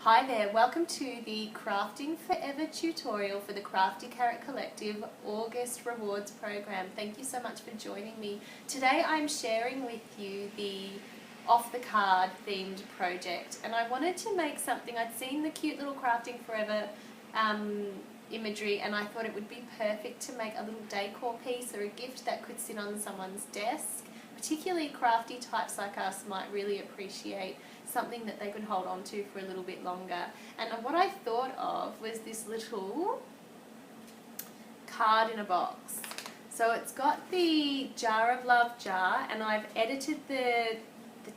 Hi there, welcome to the Crafting Forever tutorial for the Crafty Carrot Collective August Rewards Program. Thank you so much for joining me. Today I'm sharing with you the off the card themed project, and I wanted to make something. I'd seen the cute little Crafting Forever imagery, and I thought it would be perfect to make a little decor piece or a gift that could sit on someone's desk. Particularly crafty types like us might really appreciate something that they could hold on to for a little bit longer. And what I thought of was this little card in a box. So it's got the Jar of Love jar, and I've edited the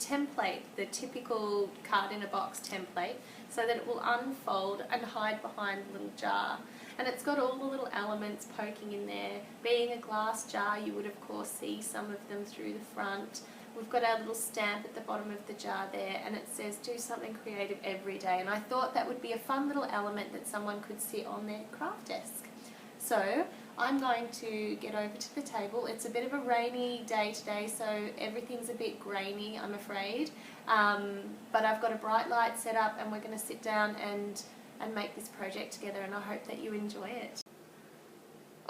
template, the typical card in a box template, so that it will unfold and hide behind the little jar. And it's got all the little elements poking in there. Being a glass jar, you would of course see some of them through the front. We've got our little stamp at the bottom of the jar there, and it says do something creative every day. And I thought that would be a fun little element that someone could sit on their craft desk. So I'm going to get over to the table. It's a bit of a rainy day today, so everything's a bit grainy, I'm afraid. But I've got a bright light set up, and we're going to sit down and make this project together, and I hope that you enjoy it.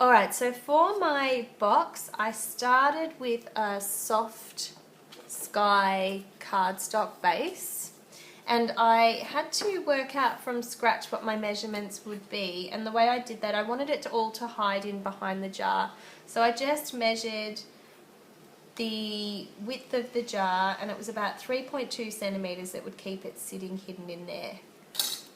Alright, so for my box I started with a soft sky cardstock base, and I had to work out from scratch what my measurements would be, and the way I did that, I wanted it all to hide in behind the jar. So I just measured the width of the jar, and it was about 3.2 centimetres that would keep it sitting hidden in there.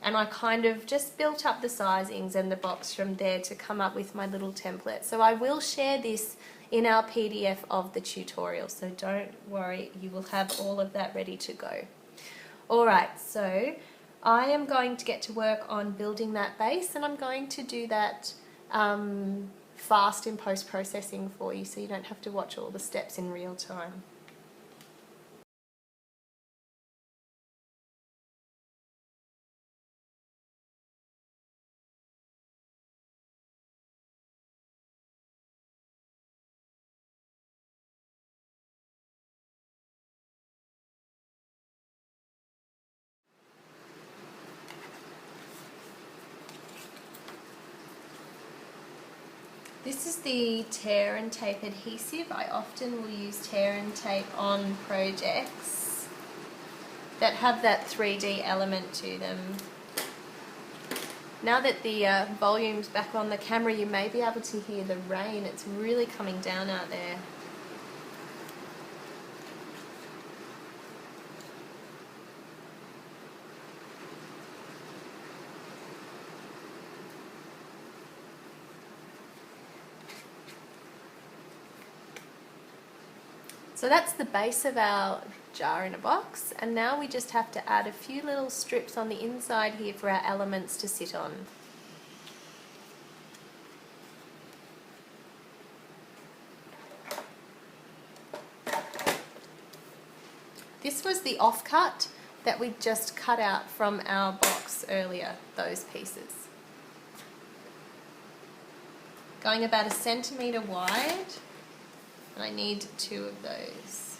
And I kind of just built up the sizings and the box from there to come up with my little template. So I will share this in our PDF of the tutorial, so don't worry, you will have all of that ready to go. Alright, so I am going to get to work on building that base, and I'm going to do that fast in post-processing for you, so you don't have to watch all the steps in real time. This is the tear and tape adhesive. I often will use tear and tape on projects that have that 3D element to them. Now that the volume's back on the camera, you may be able to hear the rain. It's really coming down out there. So that's the base of our jar in a box, and now we just have to add a few little strips on the inside here for our elements to sit on. This was the offcut that we just cut out from our box earlier, those pieces. Going about 1 centimetre wide. I need 2 of those.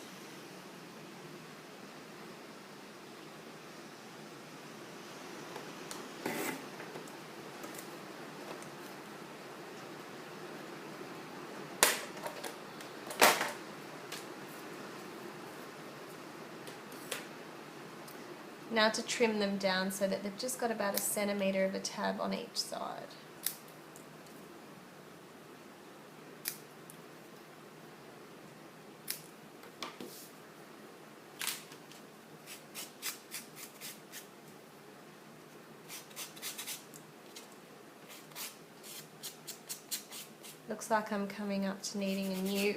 Now to trim them down so that they've just got about 1 centimetre of a tab on each side. Looks like I'm coming up to needing a new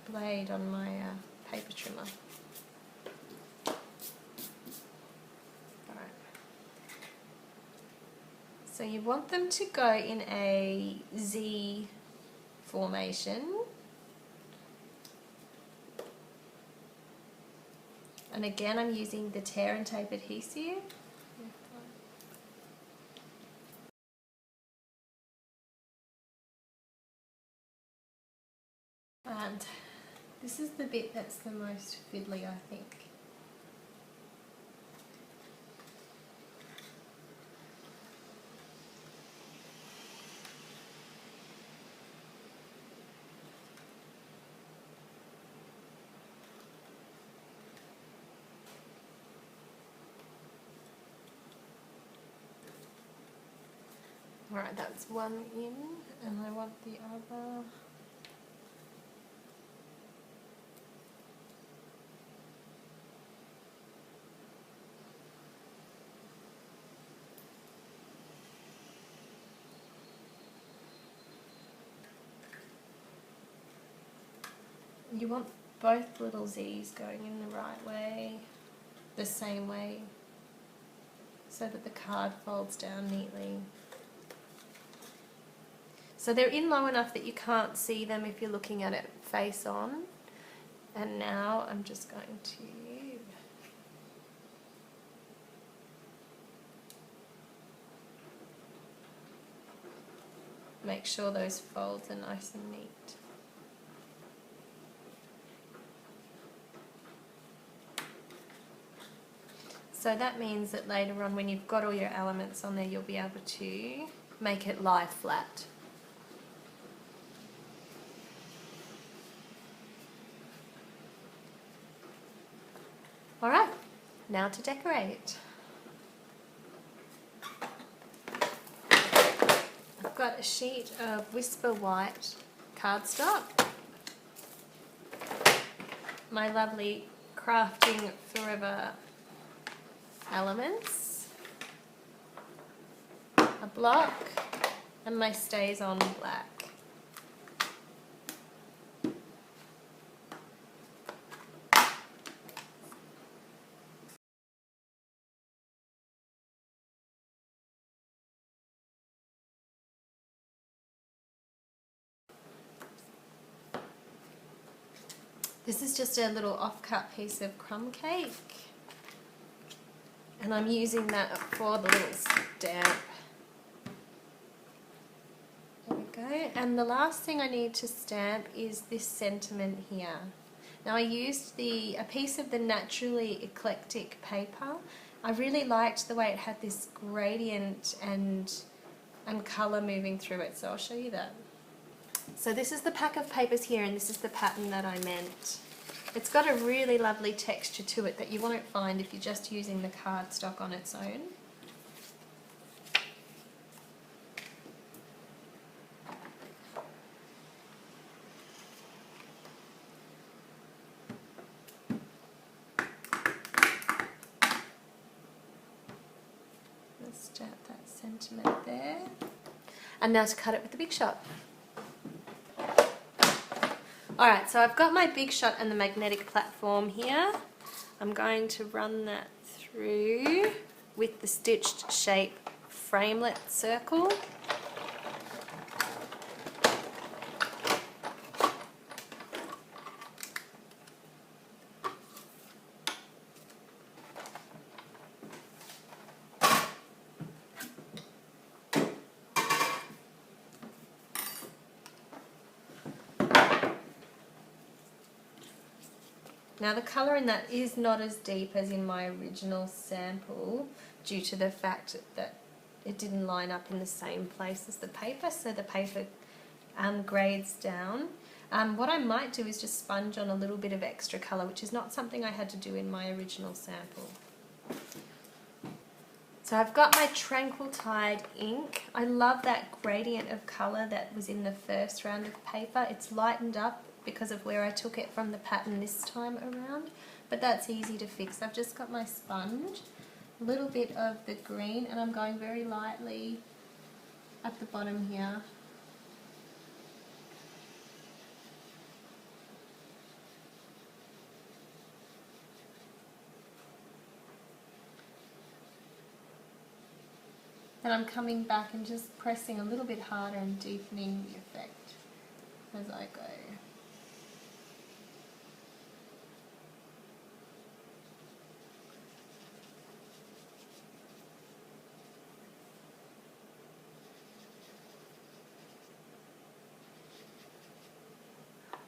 blade on my paper trimmer. Alright. So you want them to go in a Z formation. And again, I'm using the tear and tape adhesive. And this is the bit that's the most fiddly, I think. Alright, that's one in, and I want the other. You want both little Z's going in the right way, the same way, so that the card folds down neatly. So they're in low enough that you can't see them if you're looking at it face on. And now I'm just going to make sure those folds are nice and neat. So that means that later on when you've got all your elements on there, you'll be able to make it lie flat. Alright, now to decorate. I've got a sheet of Whisper White cardstock, my lovely Crafting Forever elements, a block, and my Stays On Black. This is just a little off-cut piece of crumb cake, and I'm using that for the little stamp. There we go. And the last thing I need to stamp is this sentiment here. Now I used a piece of the Naturally Eclectic paper. I really liked the way it had this gradient and colour moving through it, so I'll show you that. So this is the pack of papers here, and this is the pattern that I meant. It's got a really lovely texture to it that you won't find if you're just using the cardstock on its own. Let's stamp that sentiment there. And now to cut it with the Big Shot. Alright, so I've got my Big Shot and the magnetic platform here. I'm going to run that through with the stitched shape framelit circle. Now the colour in that is not as deep as in my original sample due to the fact that it didn't line up in the same place as the paper, so the paper grades down. What I might do is just sponge on a little bit of extra colour, which is not something I had to do in my original sample. So I've got my Tranquil Tide ink. I love that gradient of colour that was in the first round of paper. It's lightened up because of where I took it from the pattern this time around, but that's easy to fix. I've just got my sponge, a little bit of the green, and I'm going very lightly at the bottom here. And I'm coming back and just pressing a little bit harder and deepening the effect as I go.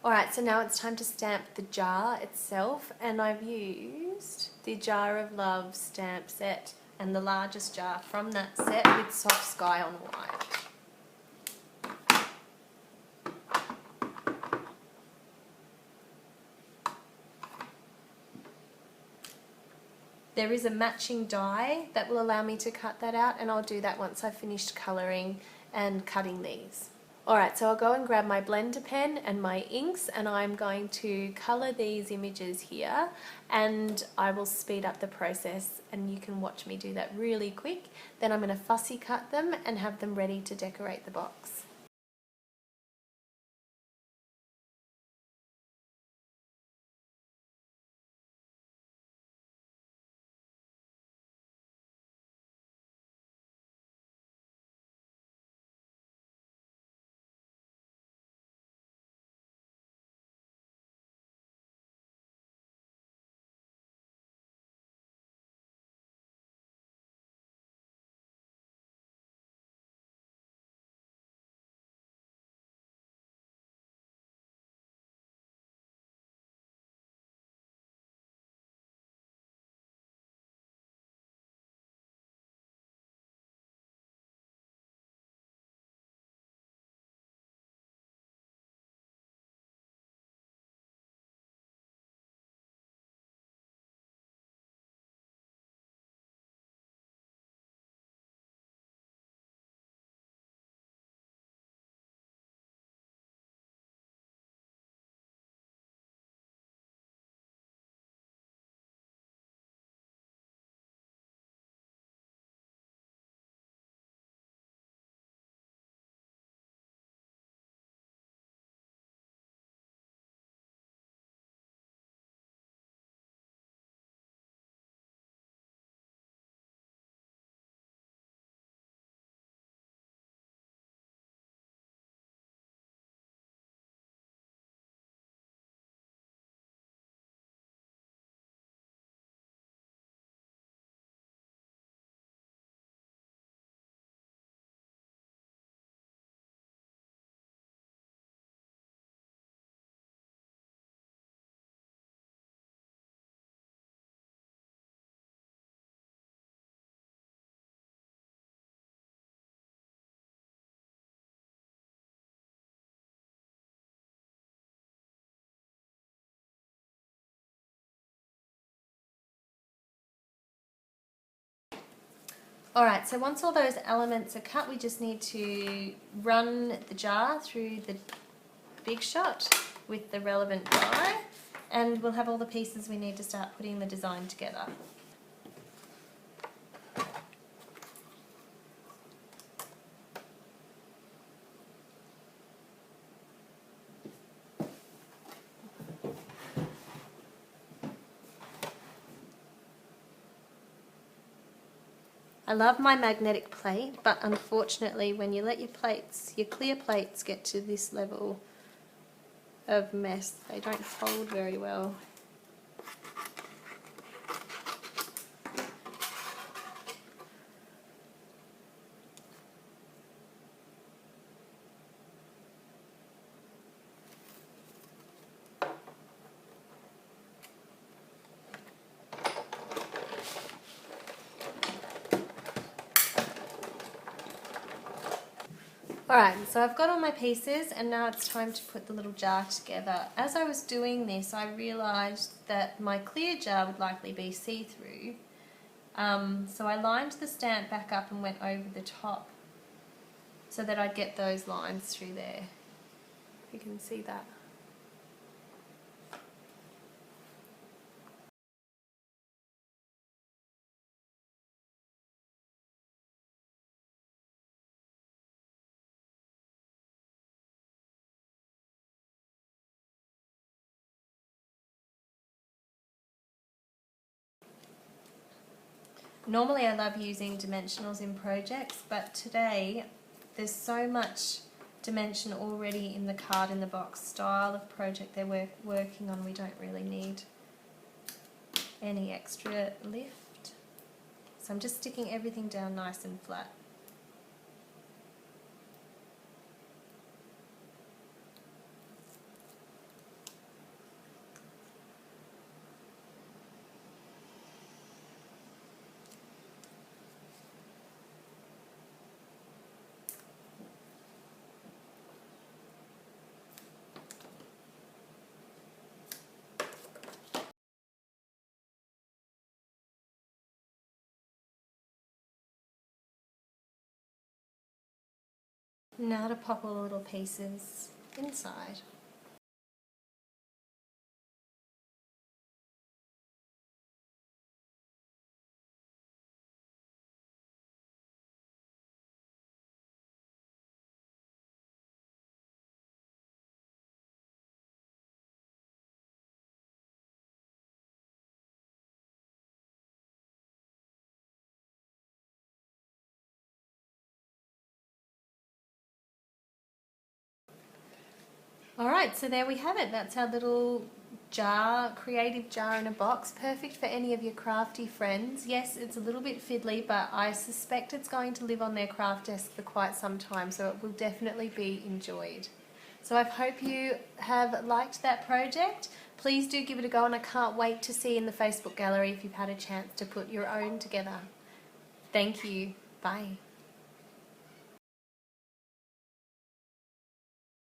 Alright, so now it's time to stamp the jar itself, and I've used the Jar of Love stamp set and the largest jar from that set with Soft Sky on white. There is a matching die that will allow me to cut that out, and I'll do that once I've finished colouring and cutting these. Alright, so I'll go and grab my blender pen and my inks, and I'm going to colour these images here, and I will speed up the process and you can watch me do that really quick. Then I'm going to fussy cut them and have them ready to decorate the box. Alright, so once all those elements are cut, we just need to run the jar through the Big Shot with the relevant dye, and we'll have all the pieces we need to start putting the design together. I love my magnetic plate, but unfortunately when you let your clear plates get to this level of mess, they don't fold very well. Alright, so I've got all my pieces and now it's time to put the little jar together. As I was doing this, I realised that my clear jar would likely be see-through. So I lined the stamp back up and went over the top so that I'd get those lines through there. You can see that. Normally I love using dimensionals in projects, but today there's so much dimension already in the card in the box style of project they're working on, we don't really need any extra lift. So I'm just sticking everything down nice and flat. Now to pop all the little pieces inside. Alright, so there we have it. That's our little jar, creative jar in a box. Perfect for any of your crafty friends. Yes, it's a little bit fiddly, but I suspect it's going to live on their craft desk for quite some time, so it will definitely be enjoyed. So I hope you have liked that project. Please do give it a go, and I can't wait to see in the Facebook gallery if you've had a chance to put your own together. Thank you. Bye.